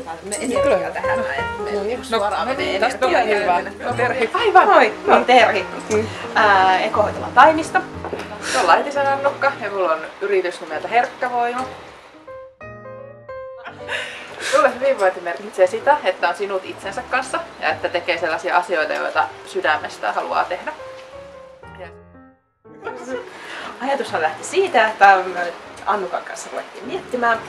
Me energiaa tähän näin. Suoraan menee energiaa. Hyvä. Terhi. Aivan. Moi. No Terhi. Ekohoitola Taimista. Se on Laitisen Annukka ja mulla on yritys nimeltä Herkkävoima. Sulle hyvinvointi merkitsee sitä, että on sinut itsensä kanssa ja että tekee sellaisia asioita, joita sydämestä haluaa tehdä. Ajatushan lähti siitä, että Annukan kanssa ruvettiin miettimään,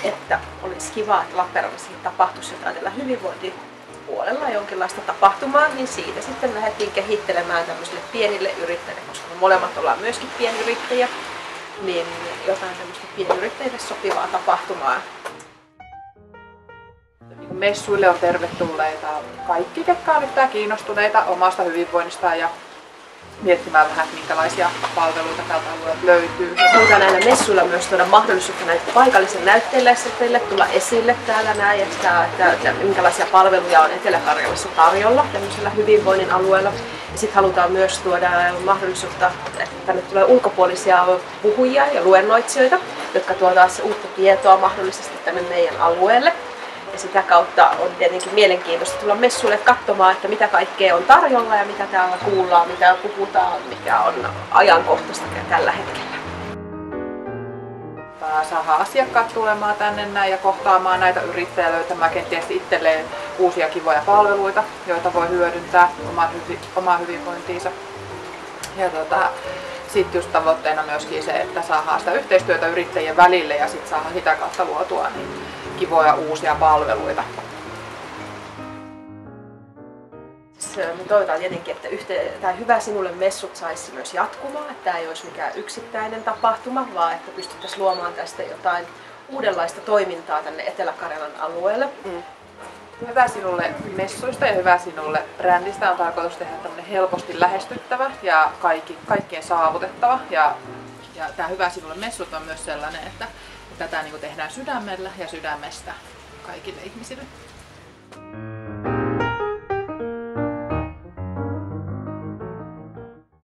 että olisi kiva, että Lappeenrannassa tapahtuisi jotain tällä hyvinvointipuolella jonkinlaista tapahtumaa, niin siitä sitten lähdettiin kehittelemään tämmöisille pienille yrittäjille, koska me molemmat ollaan myöskin pienyrittäjiä, niin jotain tämmöistä pienyrittäjille sopivaa tapahtumaa. Messuille on tervetulleita kaikki, ketkä on yhtään kiinnostuneita omasta hyvinvoinnistaan ja miettimään vähän, minkälaisia palveluita tältä alueelta löytyy. Halutaan näillä messuilla myös tuoda mahdollisuutta näitä paikallisen näytteilijäille tulla esille täällä näin, että minkälaisia palveluja on Etelä-Karjalassa tarjolla tämmöisellä hyvinvoinnin alueella. Ja sitten halutaan myös tuoda mahdollisuutta, että tänne tulee ulkopuolisia puhujia ja luennoitsijoita, jotka tuovat taas uutta tietoa mahdollisesti tänne meidän alueelle. Ja sitä kautta on tietenkin mielenkiintoista tulla messuille katsomaan, että mitä kaikkea on tarjolla ja mitä täällä kuullaan, mitä puhutaan, mikä on ajankohtaista tällä hetkellä. Saadaan asiakkaat tulemaan tänne näin ja kohtaamaan näitä yrittäjiä, löytämään kenties itselleen uusia kivoja palveluita, joita voi hyödyntää omaan hyvinvointiinsa. Ja sitten just tavoitteena myöskin se, että saadaan sitä yhteistyötä yrittäjien välille ja sitten saadaan sitä kautta luotua niin kivoja uusia palveluita. Me toivotaan tietenkin, että tämä Hyvä sinulle messut saisi myös jatkumaan, että tämä ei olisi mikään yksittäinen tapahtuma, vaan että pystyttäisiin luomaan tästä jotain uudenlaista toimintaa tänne Etelä-Karjalan alueelle. Hyvä sinulle messuista ja Hyvä sinulle brändistä on tarkoitus tehdä tämmöinen helposti lähestyttävä ja kaikkien saavutettava. Ja tämä Hyvä sinulle messut on myös sellainen, että tätä tehdään sydämellä ja sydämestä kaikille ihmisille.